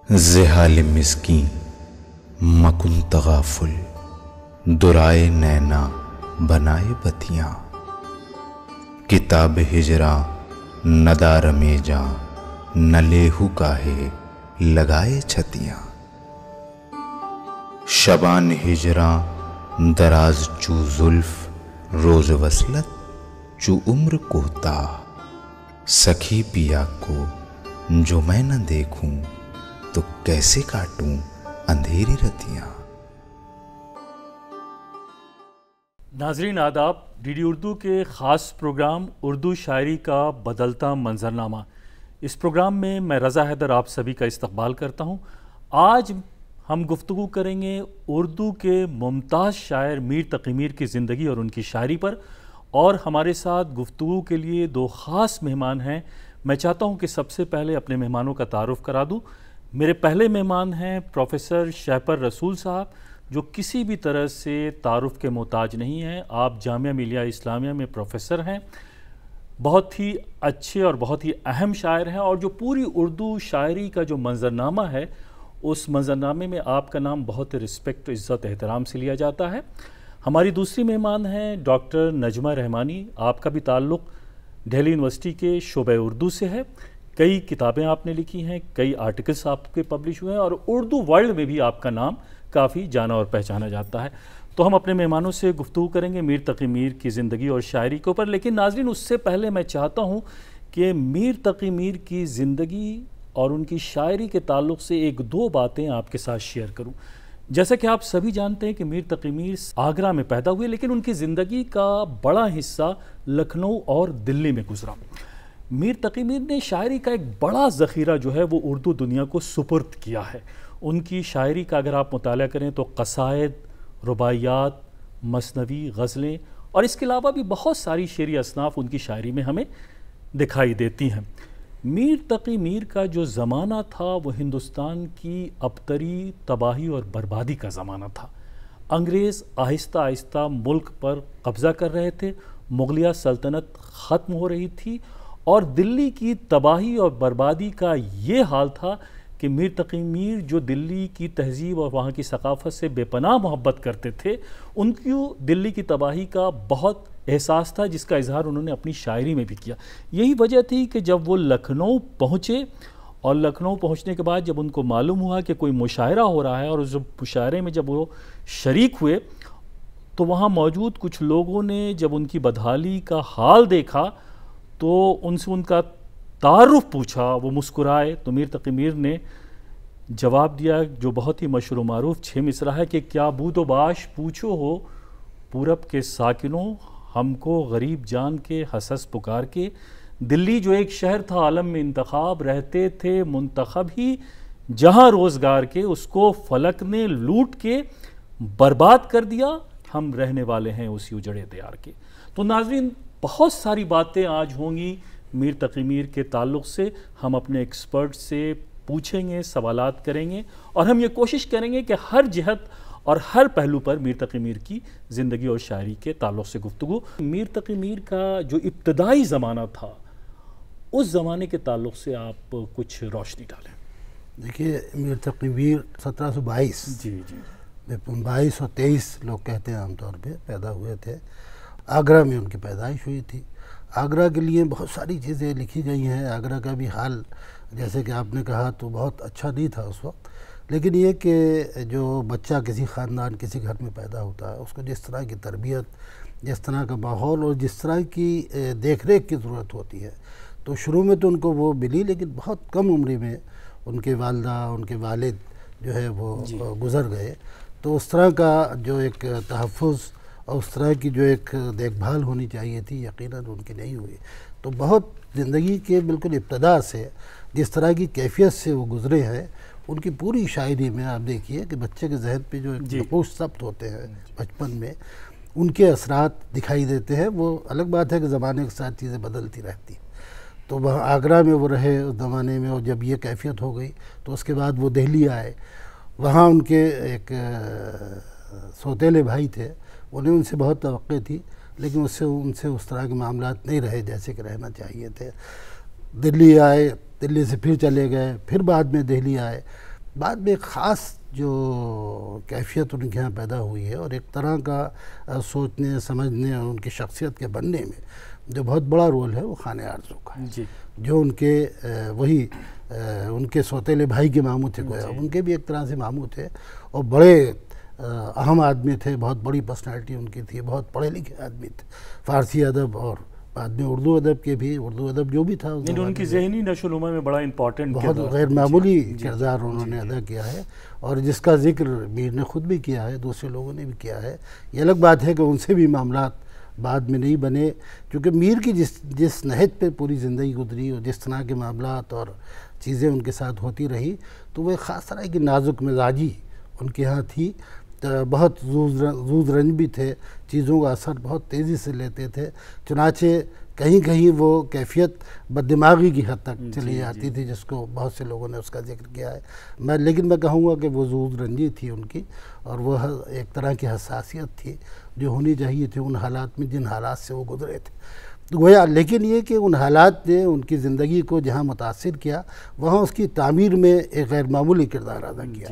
زحال مسکین مکن تغافل، درائے نینا بنائے بتیاں، کتاب ہجراں ندار میں جاں، نہ لیہو کاہے لگائے چھتیاں، شبان ہجراں دراز چو زلف، روز وصلت چو عمر کوتاہ، سکھی پیا کو جو میں نہ دیکھوں تو کیسے کاٹوں اندھیری رتیاں۔ ناظرین آداب، ڈی ڈی اردو کے خاص پروگرام اردو شاعری کا بدلتا منظرنامہ، اس پروگرام میں رضا حیدر آپ سبھی کا استقبال کرتا ہوں۔ آج ہم گفتگو کریں گے اردو کے ممتاز شاعر میر تقی میر کی زندگی اور ان کی شاعری پر، اور ہمارے ساتھ گفتگو کے لیے دو خاص مہمان ہیں۔ میں چاہتا ہوں کہ سب سے پہلے اپنے مہمانوں کا تعارف کرا دوں۔ میرے پہلے مہمان ہیں پروفیسر شہپر رسول صاحب، جو کسی بھی طرح سے تعارف کے محتاج نہیں ہیں۔ آپ جامعہ ملیہ اسلامیہ میں پروفیسر ہیں، بہت ہی اچھے اور بہت ہی اہم شاعر ہیں، اور جو پوری اردو شاعری کا جو منظرنامہ ہے، اس منظرنامے میں آپ کا نام بہت رسپیکٹ، عزت، احترام سے لیا جاتا ہے۔ ہماری دوسری مہمان ہیں ڈاکٹر نجمہ رحمانی۔ آپ کا بھی تعلق دہلی یونیورسٹی کے شعبہ اردو سے ہے، کئی کتابیں آپ نے لکھی ہیں، کئی آرٹیکلس آپ کے پبلش ہوئے ہیں، اور اردو ورلڈ میں بھی آپ کا نام کافی جانا اور پہچانا جاتا ہے۔ تو ہم اپنے مہمانوں سے گفتگو کریں گے میر تقی میر کی زندگی اور شاعری کے اوپر، لیکن ناظرین اس سے پہلے میں چاہتا ہوں کہ میر تقی میر کی زندگی اور ان کی شاعری کے تعلق سے ایک دو باتیں آپ کے ساتھ شیئر کروں۔ جیسا کہ آپ سبھی جانتے ہیں کہ میر تقی میر آگرہ میں پیدا ہوئے، لیکن ان کی زندگی کا بڑا حصہ لکھنؤ اور دلی میں گزرا۔ میر تقی میر نے شاعری کا ایک بڑا ذخیرہ جو ہے وہ اردو دنیا کو سپرد کیا ہے۔ ان کی شاعری کا اگر آپ مطالعہ کریں تو قصائد، رباعیات، مثنوی، غزلیں، اور اس کے علاوہ بھی بہت ساری شعری اصناف ان کی شاعری میں ہمیں دکھائی دیتی ہیں۔ میر تقی میر کا جو زمانہ تھا وہ ہندوستان کی ابتری تباہی اور بربادی کا زمانہ تھا۔ انگریز آہستہ آہستہ ملک پر قبضہ کر رہے تھے، مغلیہ سلطنت ختم ہو رہی تھی، اور دلی کی تباہی اور بربادی کا یہ حال تھا کہ میر تقی میر جو دلی کی تہذیب اور وہاں کی ثقافت سے بے پناہ محبت کرتے تھے، ان کو دلی کی تباہی کا بہت احساس تھا، جس کا اظہار انہوں نے اپنی شاعری میں بھی کیا۔ یہی وجہ تھی کہ جب وہ لکھنؤ پہنچے، اور لکھنؤ پہنچنے کے بعد جب ان کو معلوم ہوا کہ کوئی مشاعرہ ہو رہا ہے، اور اس مشاعرے میں جب وہ شریک ہوئے تو وہاں موجود کچھ لوگوں نے جب ان کی بدحالی کا حال دیکھا تو ان سے ان کا تعارف پوچھا۔ وہ مسکرائے تو میر تقی میر نے جواب دیا جو بہت ہی مشہور و معروف 6 مصرع ہے کہ کیا بود و باش پوچھو ہو پورب کے ساکنوں، ہم کو غریب جان کے حسس پکار کے، دلی جو ایک شہر تھا عالم میں انتخاب، رہتے تھے منتخب ہی جہاں روزگار کے، اس کو فلک نے لوٹ کے برباد کر دیا، ہم رہنے والے ہیں اسی اجڑے دیار کے۔ تو ناظرین بہت ساری باتیں آج ہوں گی میر تقی میر کے تعلق سے، ہم اپنے ایکسپرٹ سے پوچھیں گے، سوالات کریں گے، اور ہم یہ کوشش کریں گے کہ ہر جہت اور ہر پہلو پر میر تقی میر کی زندگی اور شاعری کے تعلق سے گفتگو۔ میر تقی میر کا جو ابتدائی زمانہ تھا، اس زمانے کے تعلق سے آپ کچھ روشنی ڈالیں۔ دیکھیے، میر تقی میر 1722 جی 22 اور 23 لوگ کہتے ہیں عام طور پہ پیدا ہوئے تھے۔ آگرہ میں ان کی پیدائش ہوئی تھی۔ آگرہ کے لیے بہت ساری چیزیں لکھی گئی ہیں۔ آگرہ کا بھی حال جیسے کہ آپ نے کہا تو بہت اچھا نہیں تھا اس وقت، لیکن یہ کہ جو بچہ کسی خاندان کسی گھر میں پیدا ہوتا ہے، اس کو جس طرح کی تربیت، جس طرح کا ماحول اور جس طرح کی دیکھ ریکھ کی ضرورت ہوتی ہے، تو شروع میں تو ان کو وہ ملی، لیکن بہت کم عمری میں ان کے والدہ، ان کے والد جو ہے وہ گزر گئے۔ تو اس طرح کا جو ایک تحفظ اور اس طرح کی جو ایک دیکھ بھال ہونی چاہیے تھی، یقیناً ان کی نہیں ہوئی۔ تو بہت زندگی کے بالکل ابتدا سے جس طرح کی کیفیت سے وہ گزرے ہیں، ان کی پوری شاعری میں آپ دیکھیے کہ بچے کے ذہن پہ جو ایک نقوش ثبت ہوتے ہیں بچپن میں، ان کے اثرات دکھائی دیتے ہیں۔ وہ الگ بات ہے کہ زمانے کے ساتھ چیزیں بدلتی رہتی ہیں۔ تو وہاں آگرہ میں وہ رہے اس زمانے میں، اور جب یہ کیفیت ہو گئی تو اس کے بعد وہ دہلی آئے۔ وہاں ان کے ایک سوتیلے بھائی تھے، انہیں ان سے بہت توقع تھی، لیکن ان سے اس طرح کے معاملات نہیں رہے جیسے کہ رہنا چاہیے تھے۔ دلی آئے، دلی سے پھر چلے گئے، پھر بعد میں دہلی آئے۔ بعد میں ایک خاص جو کیفیت ان کے یہاں پیدا ہوئی ہے اور ایک طرح کا سوچنے سمجھنے اور ان کی شخصیت کے بننے میں جو بہت بڑا رول ہے وہ خانِ آرزو کا ہے، جی جو ان کے وہی ان کے سوتیلے بھائی کے ماموں تھے گویا، ان کے بھی ایک طرح سے ماموں تھے اور بڑے اہم آدمی تھے، بہت بڑی پرسنالٹی ان کی تھی، بہت پڑھے لکھے آدمی تھے، فارسی ادب اور بعد میں اردو ادب کے بھی، اردو ادب جو بھی تھا ان کی ذہنی نشو و نما میں بڑا امپورٹنٹ بہت غیر معمولی کردار انہوں نے ادا کیا ہے، اور جس کا ذکر میر نے خود بھی کیا ہے، دوسرے لوگوں نے بھی کیا ہے۔ یہ الگ بات ہے کہ ان سے بھی معاملات بعد میں نہیں بنے، کیونکہ میر کی جس نہج پہ پوری زندگی گزری اور جس طرح کے معاملات اور چیزیں ان کے ساتھ ہوتی رہی، تو وہ ایک خاص طرح کی نازک مزاجی ان کے ہاں تھی، بہت زود رنج بھی تھے، چیزوں کا اثر بہت تیزی سے لیتے تھے، چنانچہ کہیں کہیں وہ کیفیت بددماغی کی حد تک چلی جاتی تھی، جس کو بہت سے لوگوں نے اس کا ذکر کیا ہے۔ لیکن میں کہوں گا کہ وہ زود رنجی تھی ان کی، اور وہ ایک طرح کی حساسیت تھی جو ہونی چاہیے تھی ان حالات میں جن حالات سے وہ گزرے تھے گویا۔ لیکن یہ کہ ان حالات نے ان کی زندگی کو جہاں متاثر کیا، وہاں اس کی تعمیر میں ایک غیر معمولی کردار ادا کیا،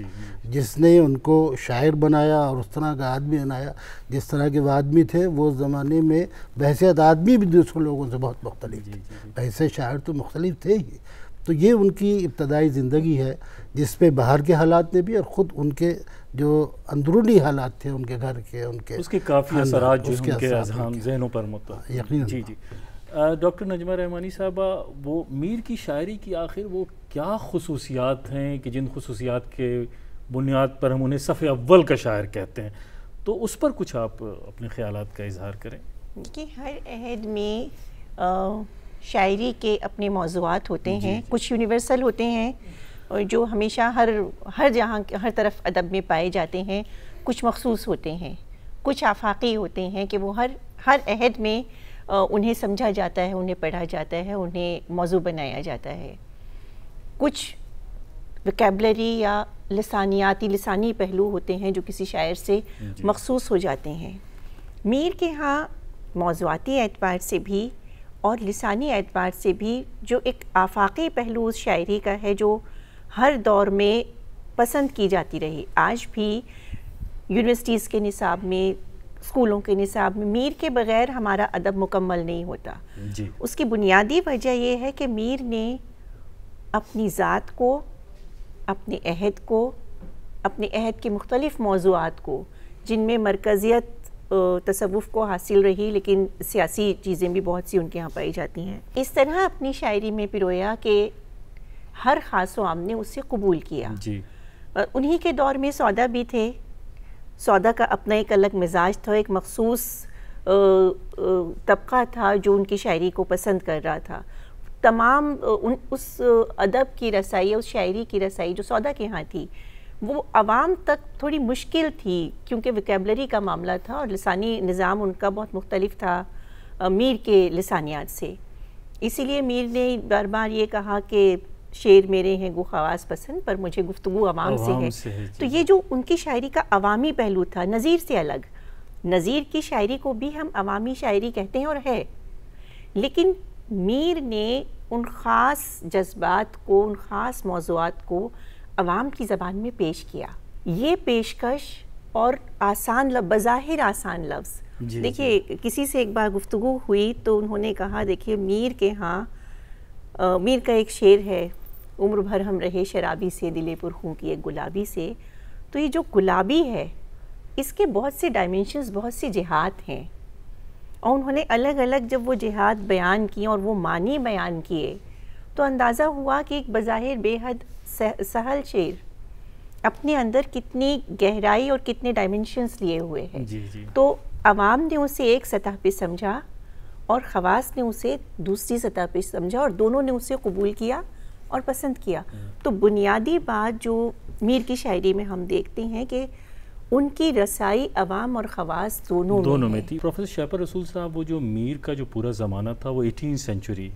جس نے ان کو شاعر بنایا اور اس طرح کا آدمی بنایا جس طرح کے وہ آدمی تھے۔ وہ زمانے میں بحیثیت آدمی بھی دوسرے لوگوں سے بہت مختلف تھے، بحیثیت شاعر تو مختلف تھے ہی۔ تو یہ ان کی ابتدائی زندگی ہے جس پہ باہر کے حالات نے بھی اور خود ان کے جو اندرونی حالات تھے ان کے گھر کے، ان کے اس کے کافی اثرات جو ان کے اذہان ذہنوں پر متعلق۔ یقیناً جی جی ڈاکٹر نجمہ رحمانی صاحبہ، وہ میر کی شاعری کی آخر وہ کیا خصوصیات ہیں کہ جن خصوصیات کے بنیاد پر ہم انہیں صف اول کا شاعر کہتے ہیں، تو اس پر کچھ آپ اپنے خیالات کا اظہار کریں۔ کہ ہر عہد میں شاعری کے اپنے موضوعات ہوتے ہیں، کچھ یونیورسل ہوتے ہیں اور جو ہمیشہ ہر جہاں ہر طرف ادب میں پائے جاتے ہیں، کچھ مخصوص ہوتے ہیں، کچھ آفاقی ہوتے ہیں کہ وہ ہر عہد میں انہیں سمجھا جاتا ہے، انہیں پڑھا جاتا ہے، انہیں موضوع بنایا جاتا ہے۔ کچھ ویکیبلری یا لسانی پہلو ہوتے ہیں جو کسی شاعر سے مخصوص ہو جاتے ہیں۔ میر کے ہاں موضوعاتی اعتبار سے بھی اور لسانی اعتبار سے بھی جو ایک آفاقی پہلو اس شاعری کا ہے جو ہر دور میں پسند کی جاتی رہی، آج بھی یونیورسٹیز کے نصاب میں، اسکولوں کے نصاب میں میر کے بغیر ہمارا ادب مکمل نہیں ہوتا۔ اس کی بنیادی وجہ یہ ہے کہ میر نے اپنی ذات کو، اپنے عہد کو، اپنے عہد کے مختلف موضوعات کو، جن میں مرکزیت تصوف کو حاصل رہی لیکن سیاسی چیزیں بھی بہت سی ان کے یہاں پائی جاتی ہیں، اس طرح اپنی شاعری میں پرویا کہ ہر خاص و عام نے اسے قبول کیا۔ انہی کے دور میں سودا بھی تھے، سودا کا اپنا ایک الگ مزاج تھا، ایک مخصوص طبقہ تھا جو ان کی شاعری کو پسند کر رہا تھا۔ تمام اس ادب کی رسائی، اس شاعری کی رسائی جو سودا کے ہاں تھی، وہ عوام تک تھوڑی مشکل تھی کیونکہ ویکیبلری کا معاملہ تھا اور لسانی نظام ان کا بہت مختلف تھا میر کے لسانیات سے۔ اسی لیے میر نے بار بار یہ کہا کہ شعر میرے ہیں گو خواص پسند، پر مجھے گفتگو عوام سے ہے۔ تو یہ جو ان کی شاعری کا عوامی پہلو تھا، نظیر سے الگ، نظیر کی شاعری کو بھی ہم عوامی شاعری کہتے ہیں اور ہے، لیکن میر نے ان خاص جذبات کو، ان خاص موضوعات کو عوام کی زبان میں پیش کیا۔ یہ پیشکش اور آسان بظاہر آسان لفظ، دیکھیے کسی سے ایک بار گفتگو ہوئی تو انہوں نے کہا دیکھیے میر کے ہاں، میر کا ایک شعر ہے، عمر بھر ہم رہے شرابی سے دل پر خوں کی ایک گلابی سے، تو یہ جو گلابی ہے اس کے بہت سے ڈائمینشنز، بہت سی جہات ہیں، اور انہوں نے الگ الگ جب وہ جہات بیان کی اور وہ معنی بیان کیے تو اندازہ ہوا کہ ایک بظاہر بے حد سہل شعر اپنے اندر کتنی گہرائی اور کتنے ڈائمینشنز لیے ہوئے ہیں۔ تو عوام نے اسے ایک سطح پہ سمجھا اور خواص نے اسے دوسری سطح پہ سمجھا، اور دونوں نے اسے قبول کیا اور پسند کیا۔ تو بنیادی بات جو میر کی شاعری میں ہم دیکھتے ہیں کہ ان کی رسائی عوام اور خواص دونوں میں تھی۔ پروفیسر شیپر رسول صاحب، وہ جو میر کا جو پورا زمانہ تھا وہ 18 سینچری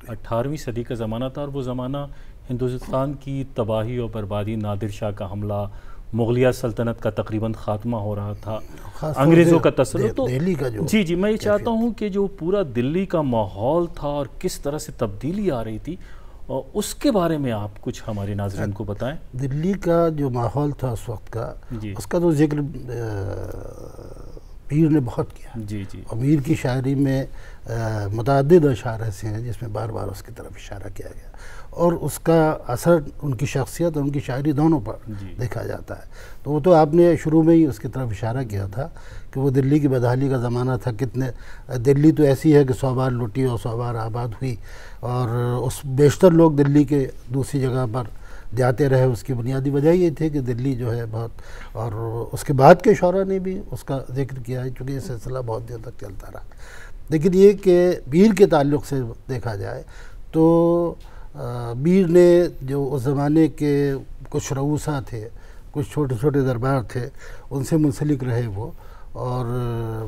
18ویں صدی کا زمانہ تھا، اور وہ زمانہ ہندوستان کی تباہی اور بربادی، نادر شاہ کا حملہ، مغلیہ سلطنت کا تقریباً خاتمہ ہو رہا تھا، انگریزوں کا تسلط، تو جی میں یہ چاہتا ہوں کہ جو پورا دلی کا ماحول تھا اور کس طرح سے تبدیلی آ رہی تھی، اور اس کے بارے میں آپ کچھ ہمارے ناظرین کو بتائیں۔ دلی کا جو ماحول تھا اس وقت کا، جی اس کا تو ذکر میر نے بہت کیا۔ جی جی اور میر کی شاعری میں متعدد اشعار ایسے ہیں جس میں بار بار اس کی طرف اشارہ کیا گیا، اور اس کا اثر ان کی شخصیت اور ان کی شاعری دونوں پر دیکھا جاتا ہے۔ تو وہ تو آپ نے شروع میں ہی اس کی طرف اشارہ کیا تھا کہ وہ دلی کی بدحالی کا زمانہ تھا، کتنے دلی تو ایسی ہے کہ 100 بار لوٹی اور 100 بار آباد ہوئی، اور اس بیشتر لوگ دلی کے دوسری جگہ پر جاتے رہے۔ اس کی بنیادی وجہ یہ تھی کہ دلی جو ہے بہت، اور اس کے بعد کے شعراء نے بھی اس کا ذکر کیا ہے، چونکہ یہ سلسلہ بہت دیر تک چلتا رہا۔ لیکن یہ کہ میر کے تعلق سے دیکھا جائے تو میر نے جو اس زمانے کے کچھ رؤوسا تھے، کچھ چھوٹے چھوٹے دربار تھے، ان سے منسلک رہے وہ، اور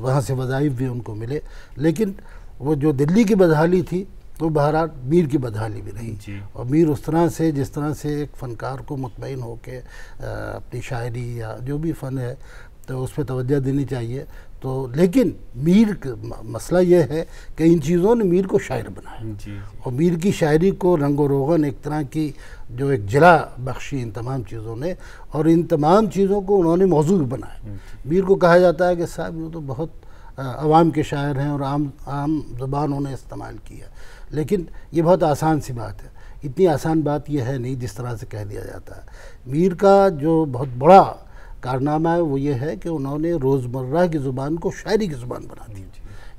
وہاں سے وظائف بھی ان کو ملے، لیکن وہ جو دلی کی بدحالی تھی وہ بہرحال میر کی بدحالی بھی رہی۔ اور میر اس طرح سے، جس طرح سے ایک فنکار کو مطمئن ہو کے اپنی شاعری یا جو بھی فن ہے تو اس پہ توجہ دینی چاہیے۔ تو لیکن میر کا مسئلہ یہ ہے کہ ان چیزوں نے میر کو شاعر بنایا، اور میر کی شاعری کو رنگ و روغن، ایک طرح کی جو ایک جلا بخشی ان تمام چیزوں نے، اور ان تمام چیزوں کو انہوں نے موضوع بنایا۔ میر کو کہا جاتا ہے کہ صاحب یہ تو بہت عوام کے شاعر ہیں اور عام زبان انہیں استعمال کیا، لیکن یہ بہت آسان سی بات ہے۔ اتنی آسان بات یہ ہے نہیں جس طرح سے کہہ دیا جاتا ہے۔ میر کا جو بہت بڑا کارنامہ ہے وہ یہ ہے کہ انہوں نے روزمرہ کی زبان کو شاعری کی زبان بنا دی۔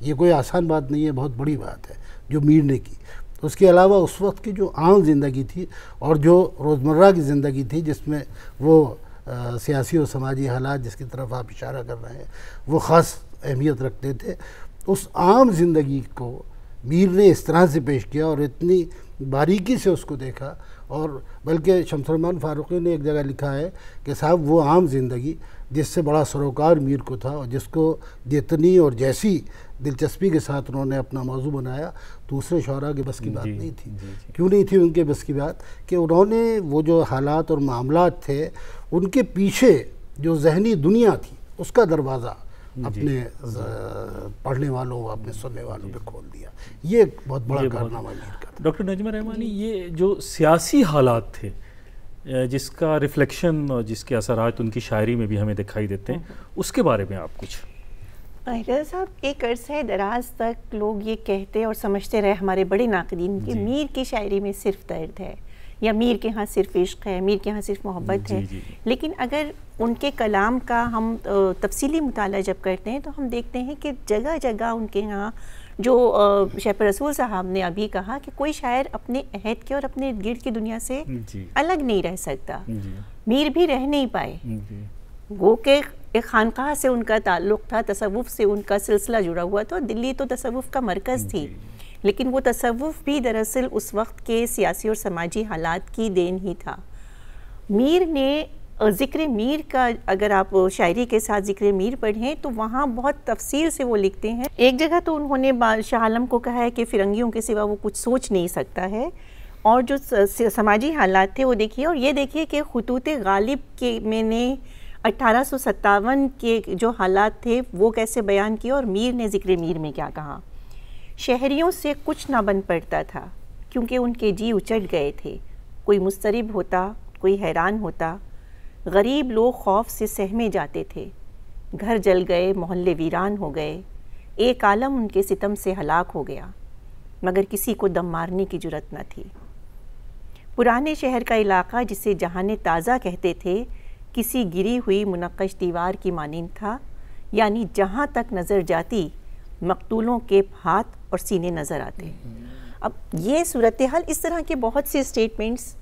یہ کوئی آسان بات نہیں ہے، بہت بڑی بات ہے جو میر نے کی۔ اس کے علاوہ اس وقت کی جو عام زندگی تھی اور جو روزمرہ کی زندگی تھی، جس میں وہ سیاسی و سماجی حالات جس کی طرف آپ اشارہ کر رہے ہیں وہ خاص اہمیت رکھتے تھے، اس عام زندگی کو میر نے اس طرح سے پیش کیا اور اتنی باریکی سے اس کو دیکھا۔ اور بلکہ شمس الرحمن فاروقی نے ایک جگہ لکھا ہے کہ صاحب وہ عام زندگی جس سے بڑا سروکار میر کو تھا، اور جس کو جتنی اور جیسی دلچسپی کے ساتھ انہوں نے اپنا موضوع بنایا، دوسرے شعراء کے بس کی بات نہیں تھی۔ کیوں نہیں تھی ان کے بس کی بات؟ کہ انہوں نے وہ جو حالات اور معاملات تھے ان کے پیچھے جو ذہنی دنیا تھی اس کا دروازہ اپنے پڑھنے والوں، اپنے سننے والوں پہ کھول دیا۔ یہ ایک بہت بڑا کارنامہ میر کا تھا۔ ڈاکٹر نجمہ رحمانی، یہ جو سیاسی حالات تھے جس کا ریفلیکشن اور جس کے اثرات ان کی شاعری میں بھی ہمیں دکھائی دیتے ہیں، اس کے بارے میں آپ کچھ؟ رضا صاحب، ایک عرصہ دراز تک لوگ یہ کہتے اور سمجھتے رہے ہمارے بڑے ناقدین کہ میر کی شاعری میں صرف درد ہے، یا میر کے ہاں صرف عشق ہے، میر کے ہاں صرف محبت ہے۔ لیکن اگر ان کے کلام کا ہم تفصیلی مطالعہ جب کرتے ہیں تو ہم دیکھتے ہیں کہ جگہ جگہ ان کے ہاں جو شیخ رسول صاحب نے ابھی کہا کہ کوئی شاعر اپنے عہد کے اور اپنے گرد کی دنیا سے الگ نہیں رہ سکتا، میر بھی رہ نہیں پائے۔ وہ کہ ایک خانقاہ سے ان کا تعلق تھا، تصوف سے ان کا سلسلہ جڑا ہوا تھا، دلی تو تصوف کا مرکز تھی، لیکن وہ تصوف بھی دراصل اس وقت کے سیاسی اور سماجی حالات کی دین ہی تھا۔ میر نے ذکر میر کا، اگر آپ شاعری کے ساتھ ذکر میر پڑھیں تو وہاں بہت تفصیل سے وہ لکھتے ہیں۔ ایک جگہ تو انہوں نے شاہ عالم کو کہا ہے کہ فرنگیوں کے سوا وہ کچھ سوچ نہیں سکتا ہے، اور جو سماجی حالات تھے وہ دیکھیے، اور یہ دیکھیے کہ خطوط غالب کے میں نے 1857 کے جو حالات تھے وہ کیسے بیان کیے، اور میر نے ذکر میر میں کیا کہا۔ شہریوں سے کچھ نہ بن پڑتا تھا کیونکہ ان کے جی اچٹ گئے تھے، کوئی مضطرب ہوتا، کوئی حیران ہوتا، غریب لوگ خوف سے سہمے جاتے تھے، گھر جل گئے، محلے ویران ہو گئے، ایک عالم ان کے ستم سے ہلاک ہو گیا، مگر کسی کو دم مارنے کی جرت نہ تھی۔ پرانے شہر کا علاقہ جسے جہان تازہ کہتے تھے کسی گری ہوئی منقش دیوار کی مانند تھا، یعنی جہاں تک نظر جاتی مقتولوں کے ہاتھ اور سینے نظر آتے۔ اب یہ صورتحال، اس طرح کے بہت سے اسٹیٹمنٹس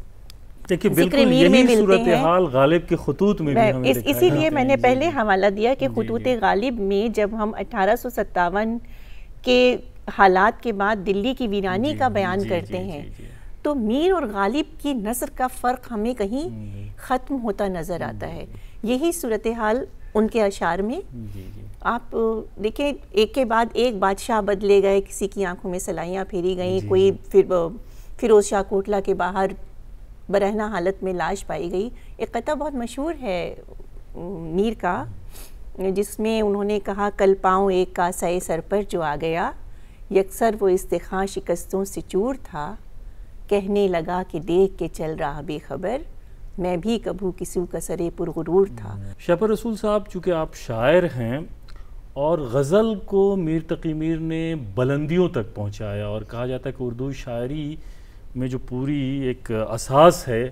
دیکھیں، بالکل یہی صورتحال غالب کے خطوط میں بھی ہمیں دکھائی، اسی لیے میں نے پہلے حوالہ دیا کہ خطوط غالب میں جب ہم 1857 کے حالات کے بعد دلی کی ویرانی کا بیان کرتے ہیں تو میر اور غالب کی نثر کا فرق ہمیں کہیں ختم ہوتا نظر آتا ہے۔ یہی صورتحال ان کے اشعار میں آپ دیکھیں، ایک کے بعد ایک بادشاہ بدلے گئے، کسی کی آنکھوں میں سلائیاں پھیری گئیں، کوئی فیروز شاہ کوٹلہ کے باہر برہنہ حالت میں لاش پائی گئی۔ ایک قطعہ بہت مشہور ہے میر کا جس میں انہوں نے کہا، کل پاؤں ایک کاسۂ سر پر جو آ گیا، یکسر وہ استخاں شکستوں سے چور تھا، کہنے لگا کہ دیکھ کے چل رہا بے خبر، میں بھی کبھو کسی کا سرے پرغرور تھا۔ شہپر رسول صاحب، چونکہ آپ شاعر ہیں اور غزل کو میر تقی میر نے بلندیوں تک پہنچایا، اور کہا جاتا ہے کہ اردو شاعری میں جو پوری ایک اساس ہے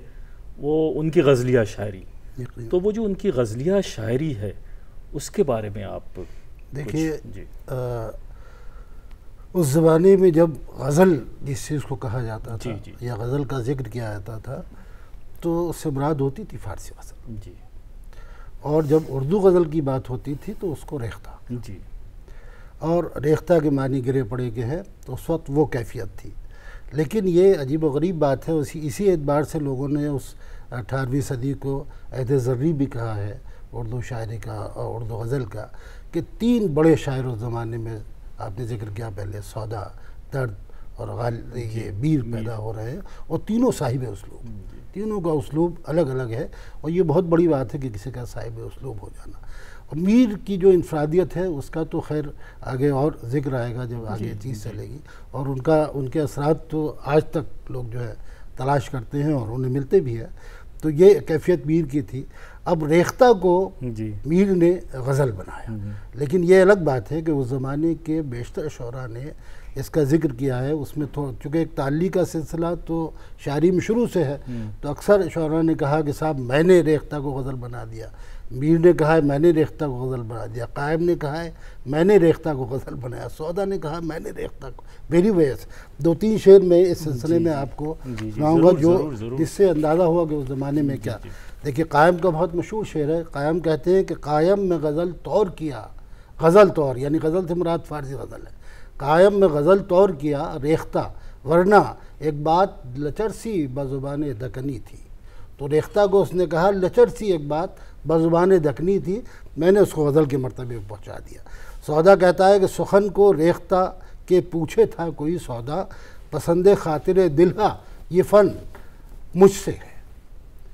وہ ان کی غزلیہ شاعری، تو وہ جو ان کی غزلیہ شاعری ہے اس کے بارے میں آپ دیکھیے، جی اس زمانے میں جب غزل جس چیز کو کہا جاتا تھا جی یا غزل کا ذکر کیا جاتا تھا تو اس سے مراد ہوتی تھی فارسی غزل، جی اور جب اردو غزل کی بات ہوتی تھی تو اس کو ریختہ، جی اور ریختہ کے معنی گرے پڑے کے ہے، تو اس وقت وہ کیفیت تھی۔ لیکن یہ عجیب و غریب بات ہے، اسی اعتبار سے لوگوں نے اس 18ویں صدی کو عہد زرعی بھی کہا ہے اردو شاعری کا اور اردو غزل کا، کہ 3 بڑے شاعر اس زمانے میں آپ نے ذکر کیا پہلے، سودا، درد اور یہ میر پیدا ہو رہے ہیں، اور تینوں صاحب اسلوب، تینوں کا اسلوب الگ الگ ہے، اور یہ بہت بڑی بات ہے کہ کسی کا صاحب اسلوب ہو جانا۔ اور میر کی جو انفرادیت ہے اس کا تو خیر آگے اور ذکر آئے گا جب آگے چیز چلے گی، اور ان کے اثرات تو آج تک لوگ جو ہے تلاش کرتے ہیں اور انہیں ملتے بھی ہیں، تو یہ کیفیت میر کی تھی۔ اب ریختہ کو میر نے غزل بنایا، لیکن یہ الگ بات ہے کہ اس زمانے کے بیشتر شعراء نے اس کا ذکر کیا ہے، اس میں چونکہ ایک تعلی کا سلسلہ تو شاعری میں شروع سے ہے، تو اکثر شعراء نے کہا کہ صاحب میں نے ریختہ کو غزل بنا دیا، میر نے کہا ہے میں نے ریختہ کو غزل بنا دیا، قائم نے کہا ہے میں نے ریختہ کو غزل بنایا، سودا نے کہا میں نے ریختہ کو، میری وجہ سے 2-3 شعر میں اس سلسلے میں آپ کو سناؤں گا جو جس سے اندازہ ہوا کہ اس زمانے میں کیا۔ دیکھیے قائم کا بہت مشہور شعر ہے، قائم کہتے ہیں کہ قائم میں غزل طور کیا، غزل طور یعنی غزل سے مراد فارسی غزل ہے، قائم میں غزل طور کیا ریختہ، ورنہ ایک بات لچر سی بزبان دکنی تھی۔ تو ریختہ کو اس نے کہا لچر سی ایک بات بزبان دکنی تھی، میں نے اس کو غزل کے مرتبے پہ پہنچا دیا۔ سودا کہتا ہے کہ سخن کو ریختہ کے پوچھے تھا کوئی سودا، پسند خاطر دلہا یہ فن مجھ سے ہے۔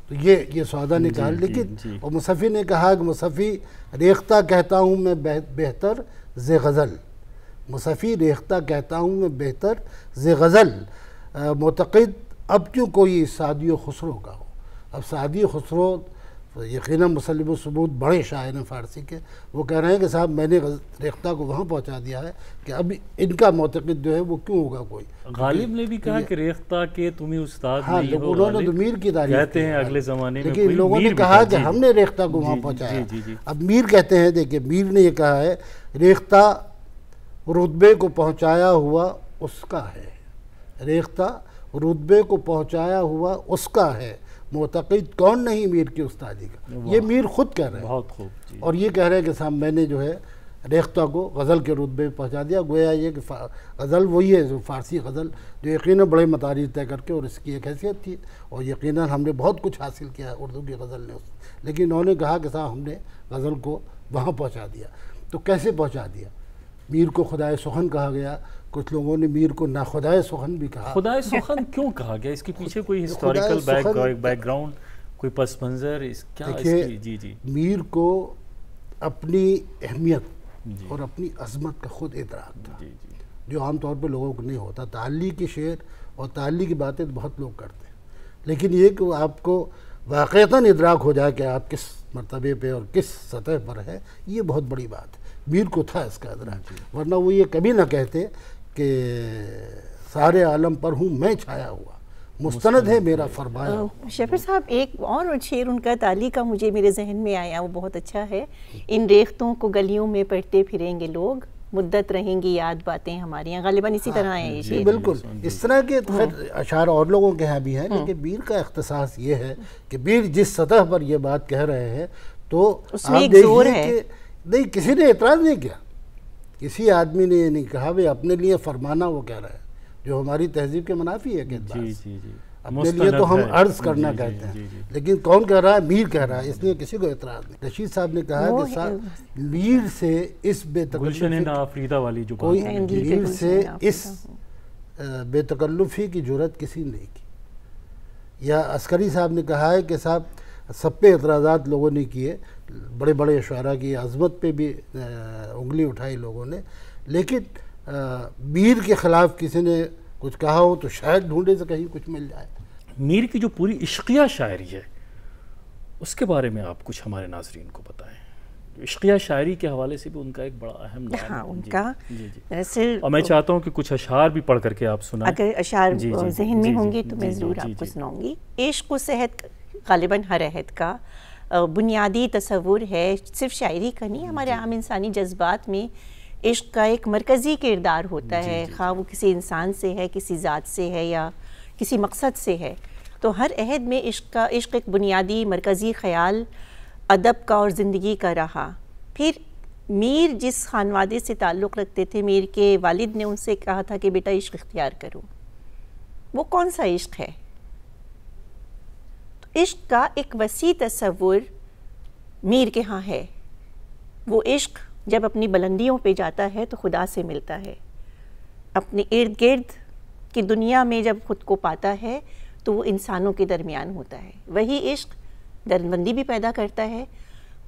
تو یہ سودا نے کہا، لیکن اور مصفی نے کہا کہ مصفی ریختہ کہتا ہوں میں بہتر ز غزل، مصفی ریختہ کہتا ہوں میں بہتر ز غزل، معتقد اب کیوں کوئی سعدی و خسرو کا ہو۔ اب سعدی و خسرو یقیناً مسلم الثبوت بڑے شاعر ہیں فارسی کے، وہ کہہ رہے ہیں کہ صاحب میں نے ریختہ کو وہاں پہنچا دیا ہے کہ اب ان کا معتقد جو ہے وہ کیوں ہوگا کوئی۔ غالب نے بھی کہا کہ ریختہ کے تمہیں استاد ہاں، نہیں ہو، انہوں نے تو میر کی تعریف کہتے ہیں اگلے زمانے میں، لیکن لوگوں نے کہا کہ ہم نے ریختہ کو وہاں پہنچایا۔ اب میر کہتے ہیں، دیکھیں میر نے یہ کہا ہے ریختہ رتبے کو پہنچایا ہوا اس کا ہے، ریختہ رتبے کو پہنچایا ہوا اس کا ہے، معتقد کون نہیں میر کی استادی کا۔ یہ میر خود کہہ رہے ہیں، بہت خوب، اور یہ کہہ رہے ہیں کہ صاحب میں نے جو ہے ریختہ کو غزل کے رتبے پہ پہنچا دیا۔ گویا یہ کہ غزل وہی ہے جو فارسی غزل جو یقیناً بڑے مطالب طے کر کے، اور اس کی ایک حیثیت تھی، اور یقیناً ہم نے بہت کچھ حاصل کیا اردو کی غزل نے، لیکن انہوں نے کہا کہ صاحب ہم نے غزل کو وہاں پہنچا دیا۔ تو کیسے پہنچا دیا؟ میر کو خدائے سخن کہا گیا، کچھ لوگوں نے میر کو ناخدائے سخن بھی کہا۔ خدائے سخن کیوں کہا گیا؟ اس کے پیچھے کوئی ہسٹوریکل بیک گراؤنڈ، کوئی پس منظر کیا اس کی؟ جی میر کو اپنی اہمیت اور اپنی عظمت کا خود ادراک تھا، جو عام طور پہ لوگوں کو نہیں ہوتا۔ تعلی کے شعر اور تعلی کی باتیں بہت لوگ کرتے ہیں، لیکن یہ کہ آپ کو واقعتاً ادراک ہو جائے کہ آپ کس مرتبے پہ اور کس سطح پر ہے، یہ بہت بڑی بات ہے۔ میر کو تھا اس کا ادراک، ورنہ وہ یہ کبھی نہ کہتے کہ سارے عالم پر ہوں میں چھایا ہوا، مستند ہے میرا فرمایا۔ شہپر صاحب ایک اور شعر ان کا تعلی کا مجھے میرے ذہن میں آیا، وہ بہت اچھا ہے۔ ان ریختوں کو گلیوں میں پڑھتے پھریں گے لوگ، مدت رہیں گی یاد باتیں ہماری، غالباً اسی طرح ہے یہ شعر۔ بالکل اس طرح کے اشعار اور لوگوں کے ہاں بھی ہیں، لیکن میر کا اختصاص یہ ہے کہ میر جس سطح پر یہ بات کہہ رہے ہیں تو اس میں ایک زور ہے کہ نہیں، کسی نے اعتراض نہیں کیا، کسی آدمی نے یہ نہیں کہا بھئی اپنے لیے فرمانا وہ کہہ رہا ہے، جو ہماری تہذیب کے منافی ہے کہ اپنے لیے تو ہم عرض کرنا کہتے ہیں، لیکن کون کہہ رہا ہے؟ میر کہہ رہا ہے، اس لیے کسی کو اعتراض نہیں۔ رشید صاحب نے کہا کہ میر سے اس بے تکلفی کی جرت کسی نے نہیں کی۔ یا عسکری صاحب نے کہا ہے کہ صاحب سب پہ اعتراضات لوگوں نے کیے، بڑے بڑے شعراء کی عظمت پہ بھی انگلی اٹھائی لوگوں نے، لیکن میر کے خلاف کسی نے کچھ کہا ہو تو شاید ڈھونڈے سے کہیں کچھ مل جائے۔ میر کی جو پوری عشقیہ شاعری ہے اس کے بارے میں آپ کچھ ہمارے ناظرین کو بتائیں۔ عشقیہ شاعری کے حوالے سے بھی ان کا ایک بڑا اہم نام ہے۔ ہاں، ان کا دراصل، اور میں چاہتا ہوں کہ کچھ اشعار بھی پڑھ کر کے آپ سنائیں۔ اگر اشعار ذہن میں ہوں گے تو میں ضرور آپ کو سناؤں گی۔ عشق و صحت غالباً ہر عہد کا بنیادی تصور ہے، صرف شاعری کا نہیں، ہمارے عام انسانی جذبات میں عشق کا ایک مرکزی کردار ہوتا ہے، خواہ وہ کسی انسان سے ہے، کسی ذات سے ہے یا کسی مقصد سے ہے۔ تو ہر عہد میں عشق ایک بنیادی مرکزی خیال ادب کا اور زندگی کا رہا۔ پھر میر جس خانوادے سے تعلق رکھتے تھے، میر کے والد نے ان سے کہا تھا کہ بیٹا عشق اختیار کرو۔ وہ کون سا عشق ہے؟ تو عشق کا ایک وسیع تصور میر کے ہاں ہے۔ وہ عشق جب اپنی بلندیوں پہ جاتا ہے تو خدا سے ملتا ہے، اپنے ارد گرد کی دنیا میں جب خود کو پاتا ہے تو وہ انسانوں کے درمیان ہوتا ہے۔ وہی عشق درد بندی بھی پیدا کرتا ہے۔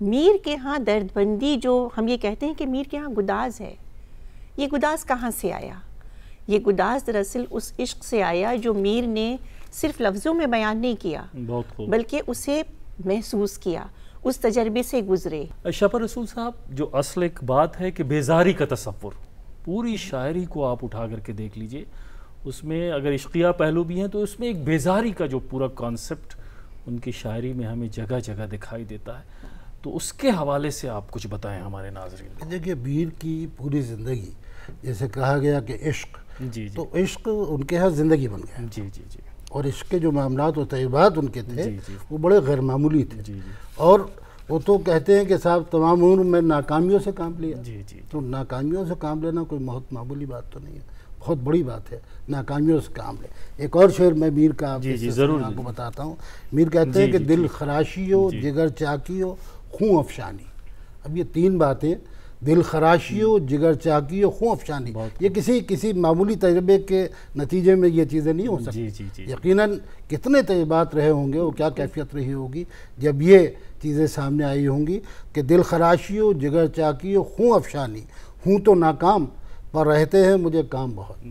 میر کے ہاں درد بندی، جو ہم یہ کہتے ہیں کہ میر کے ہاں گداز ہے، یہ گداز کہاں سے آیا؟ یہ گداز دراصل اس عشق سے آیا جو میر نے صرف لفظوں میں بیان نہیں کیا، بلکہ اسے محسوس کیا، اس تجربے سے گزرے۔ شفا رسول صاحب، جو اصل ایک بات ہے کہ بیزاری کا تصور، پوری شاعری کو آپ اٹھا کر کے دیکھ لیجئے، اس میں اگر عشقیہ پہلو بھی ہیں تو اس میں ایک بیزاری کا جو پورا کانسیپٹ ان کی شاعری میں ہمیں جگہ جگہ دکھائی دیتا ہے، تو اس کے حوالے سے آپ کچھ بتائیں ہمارے ناظرین کو۔ دیکھیے، میر کی پوری زندگی، جیسے کہا گیا کہ عشق، تو عشق ان کے ہاں زندگی بن گیا، اور عشق کے جو معاملات و تجربات ان کے تھے وہ بڑے غیر معمولی تھے، اور وہ تو کہتے ہیں کہ صاحب تمام عمر میں ناکامیوں سے کام لیا۔ تو ناکامیوں سے کام لینا کوئی بہت معمولی بات تو نہیں ہے، بہت بڑی بات ہے، ناکامیوں سے کام لے۔ ایک اور شعر میں میر کا آپ کو بتاتا ہوں۔ میر کہتے ہیں کہ دل خراشی ہو، جگر چاکی ہو، خون افشانی۔ اب یہ تین باتیں، دل خراشی ہو، جگر چاکی ہو، خون افشانی، یہ کسی معمولی تجربے کے نتیجے میں یہ چیزیں نہیں ہو سکتی۔ یقیناً کتنے تجربات رہے ہوں گے، وہ کیا کیفیت رہی ہوگی جب یہ چیزیں سامنے آئی ہوں گی کہ دل خراشی ہو، جگر چاکی ہو، خون افشانی۔ ہوں تو ناکام پر رہتے ہیں مجھے کام بہت،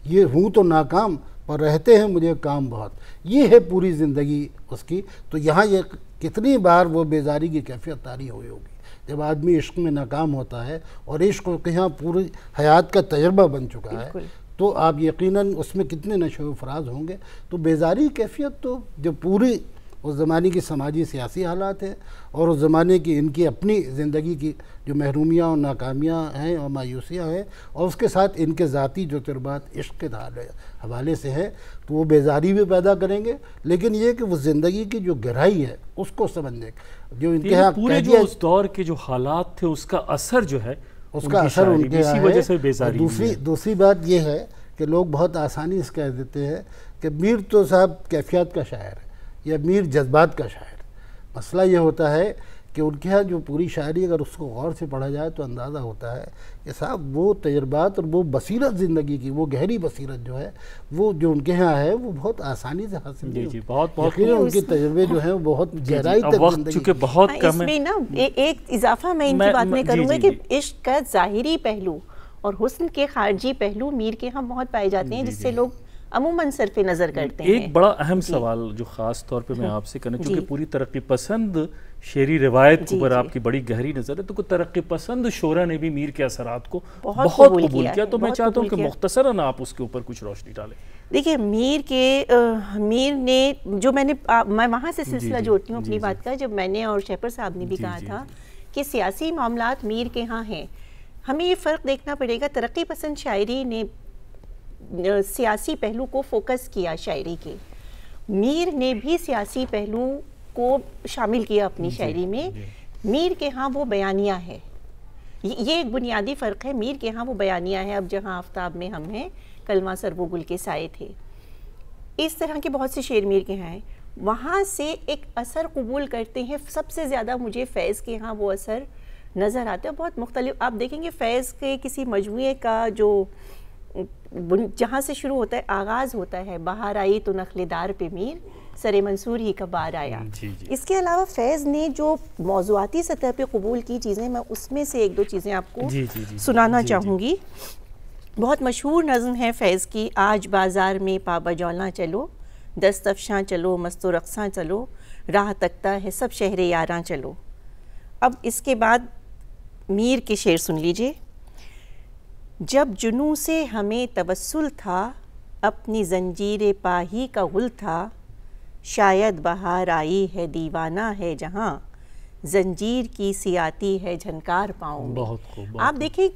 یہ ہوں تو ناکام پر رہتے ہیں مجھے کام بہت، یہ ہے پوری زندگی اس کی۔ تو یہاں یہ کتنی بار وہ بیزاری کی کیفیت طاری ہوئی ہوگی جب آدمی عشق میں ناکام ہوتا ہے، اور عشق کے یہاں پوری حیات کا تجربہ بن چکا ہے، تو آپ یقیناً اس میں کتنے نشو و فراز ہوں گے۔ تو بیزاری کیفیت تو جو پوری اس زمانے کی سماجی سیاسی حالات ہیں، اور اس زمانے کی ان کی اپنی زندگی کی جو محرومیاں اور ناکامیاں ہیں اور مایوسیاں ہیں، اور اس کے ساتھ ان کے ذاتی جو تجربات عشق کے حوالے سے ہیں، تو وہ بیزاری بھی پیدا کریں گے۔ لیکن یہ کہ وہ زندگی کی جو گہرائی ہے اس کو سمجھنے، جو ان کے یہاں پورے جو اس دور کے جو حالات تھے اس کا اثر جو ہے، اس کا اثر ان کے اسی وجہ سے بیزاری ہے۔ دوسری بات یہ ہے کہ لوگ بہت آسانی سے کہہ دیتے ہیں کہ میر تو صاحب کیفیت کا شاعر ہے یا میر جذبات کا شاعر۔ مسئلہ یہ ہوتا ہے کہ ان کے ہاں جو پوری شاعری اگر اس کو غور سے پڑھا جائے تو اندازہ ہوتا ہے کہ صاحب وہ تجربات اور وہ بصیرت زندگی کی، وہ گہری بصیرت جو ہے، وہ جو ان کے ہاں ہے، وہ بہت آسانی سے حاصل نہیں ہوتی۔ یقیناً ان کے تجربے جو ہیں وہ بہت گہرائی تک زندگی، چونکہ بہت کم ہے۔ اس میں نا ایک اضافہ میں ان کی بات میں کروں گا کہ عشق کا ظاہری پہلو اور حسن کے خارجی پہلو میر کے ہاں بہت پائے جاتے ہیں، جس سے لوگ عموماً صرف نظر کرتے ہیں۔ ایک بڑا اہم سوال جو خاص طور پہ میں آپ سے کرنا، چونکہ پوری ترقی پسند شعری روایت کے اوپر آپ کی بڑی گہری نظر ہے، تو کوئی ترقی پسند شعراء نے بھی میر کے اثرات کو بہت قبول کیا، تو میں چاہتا ہوں کہ مختصراً آپ اس کے اوپر کچھ روشنی ڈالیں۔ دیکھیے، میر نے جو میں وہاں سے سلسلہ جوڑتی ہوں اپنی بات کا، جب میں نے اور شیپر صاحب نے بھی کہا تھا کہ سیاسی معاملات میر کے ہاں ہیں، ہمیں یہ فرق دیکھنا پڑے گا۔ ترقی پسند شاعری نے سیاسی پہلو کو فوکس کیا شاعری کے، میر نے بھی سیاسی پہلو کو شامل کیا اپنی شاعری میں۔ میر کے ہاں وہ بیانیہ ہے، یہ ایک بنیادی فرق ہے۔ میر کے ہاں وہ بیانیہ ہے، اب جہاں آفتاب میں ہم ہیں، کلمہ سر وہ گل کے سائے تھے، اس طرح کے بہت سے شعر میر کے ہاں ہیں۔ وہاں سے ایک اثر قبول کرتے ہیں۔ سب سے زیادہ مجھے فیض کے ہاں وہ اثر نظر آتا ہے، بہت مختلف۔ آپ دیکھیں گے فیض کے کسی مجموعے کا جو جہاں سے شروع ہوتا ہے، آغاز ہوتا ہے، بہار آئی تو نخل دار پہ میر، سر منصور ہی کا بار آیا۔ اس کے علاوہ فیض نے جو موضوعاتی سطح پہ قبول کی چیزیں، میں اس میں سے ایک دو چیزیں آپ کو سنانا چاہوں گی۔ بہت مشہور نظم ہے فیض کی، آج بازار میں پا بجولاں چلو، دست افشاں چلو، مست و رقصاں چلو، راہ تکتا ہے سب شہر یاراں چلو۔ اب اس کے بعد میر کے شعر سن لیجئے۔ جب جنوں سے ہمیں توسل تھا، اپنی زنجیر پاہی کا غل تھا، شاید بہار آئی ہے دیوانہ ہے جہاں، زنجیر کی سیاتی ہے جھنکار پاؤں میں۔ بہت خوب۔ آپ دیکھیں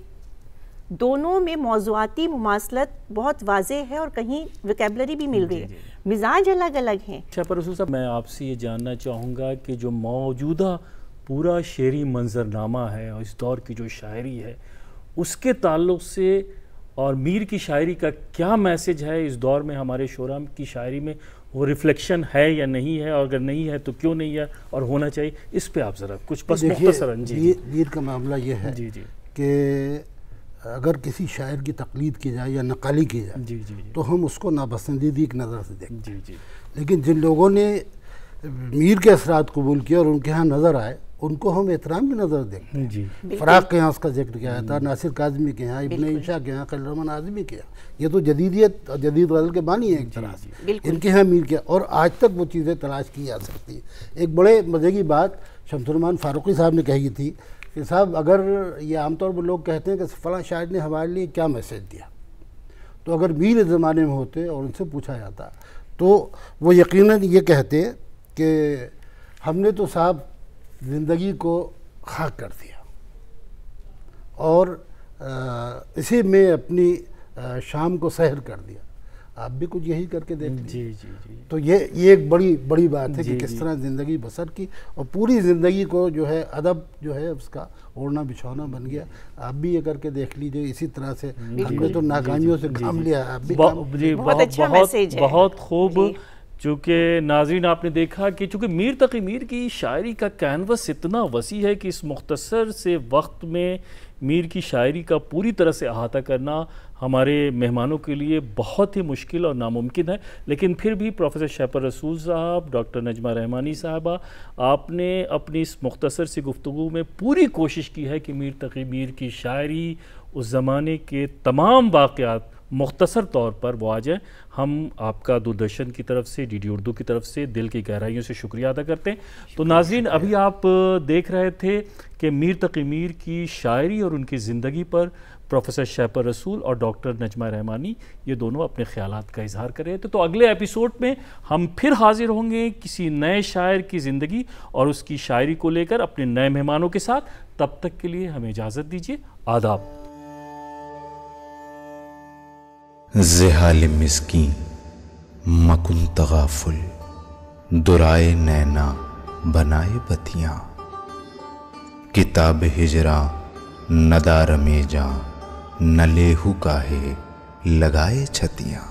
دونوں میں موضوعاتی مماثلت بہت واضح ہے اور کہیں ویکیبلری بھی مل رہی ہے، مزاج الگ الگ ہیں۔ شہپر رسول صاحب، میں آپ سے یہ جاننا چاہوں گا کہ جو موجودہ پورا شعری منظرنامہ ہے اور اس دور کی جو شاعری ہے اس کے تعلق سے اور میر کی شاعری کا کیا میسج ہے اس دور میں ہمارے شعراء کی شاعری میں، وہ ریفلیکشن ہے یا نہیں ہے، اور اگر نہیں ہے تو کیوں نہیں ہے اور ہونا چاہیے، اس پہ آپ ذرا کچھ بس مختصراً۔ جی میر کا معاملہ یہ ہے کہ اگر کسی شاعر کی تقلید کی جائے یا نقالی کی جائے تو ہم اس کو ناپسندیدگی کی نظر سے دیکھتے ہیں، لیکن جن لوگوں نے میر کے اثرات قبول کیا اور ان کے ہاں نظر آئے ان کو ہم احترام کی نظر دیکھتے ہیں۔ فراق کے ہاں اس کا ذکر کیا تھا، ناصر کاظمی کے ہاں، ابن عشاء کے ہاں، خلیل الرحمن اعظمی کے ہاں، یہ تو جدیدیت اور جدید غزل کے بانی ہیں ایک طرح سے، ان کے ہاں میر کیا، اور آج تک وہ چیزیں تلاش کی جا سکتی ہیں۔ ایک بڑے مزے کی بات شمس الرحمان فاروقی صاحب نے کہی تھی کہ صاحب اگر یہ عام طور پر لوگ کہتے ہیں کہ فلاں شاعر نے ہمارے لیے کیا میسج دیا، تو اگر میر اس زمانے میں ہوتے اور ان سے پوچھا جاتا تو وہ یقیناً یہ کہتے کہ ہم نے تو صاحب زندگی کو خاک کر دیا اور اسی میں اپنی شام کو سحر کر دیا، آپ بھی کچھ یہی کر کے دیکھ لیجیے۔ تو یہ ایک بڑی بات ہے کہ کس طرح زندگی بسر کی اور پوری زندگی کو جو ہے ادب جو ہے اس کا اوڑھنا بچھونا بن گیا۔ آپ بھی یہ کر کے دیکھ لیجیے، اسی طرح سے ہم نے تو ناکامیوں سے کام لیا، آپ بھی بہت اچھا میسیج ہے، بہت خوب۔ چونکہ ناظرین آپ نے دیکھا کہ چونکہ میر تقی میر کی شاعری کا کینوس اتنا وسیع ہے کہ اس مختصر سے وقت میں میر کی شاعری کا پوری طرح سے احاطہ کرنا ہمارے مہمانوں کے لیے بہت ہی مشکل اور ناممکن ہے، لیکن پھر بھی پروفیسر شہپر رسول صاحب، ڈاکٹر نجمہ رحمانی صاحبہ، آپ نے اپنی اس مختصر سی گفتگو میں پوری کوشش کی ہے کہ میر تقی میر کی شاعری اس زمانے کے تمام واقعات مختصر طور پر وہ آ جائیں۔ ہم آپ کا دوردرشن کی طرف سے، ڈی ڈی اردو کی طرف سے دل کی گہرائیوں سے شکریہ ادا کرتے ہیں۔ تو ناظرین ابھی آپ دیکھ رہے تھے کہ میر تقی میر کی شاعری اور ان کی زندگی پر پروفیسر شہپر رسول اور ڈاکٹر نجمہ رحمانی یہ دونوں اپنے خیالات کا اظہار کر رہے تھے۔ تو اگلے ایپیسوڈ میں ہم پھر حاضر ہوں گے کسی نئے شاعر کی زندگی اور اس کی شاعری کو لے کر اپنے نئے مہمانوں کے ساتھ۔ تب تک کے لیے ہمیں اجازت دیجیے، آداب۔ ز حال مسکین مکن تغافل، درائے نینا بنائے بتیاں، کتاب ہجراں نہ دار میں جاں، نہ لیہو کاہے لگائے چھتیاں۔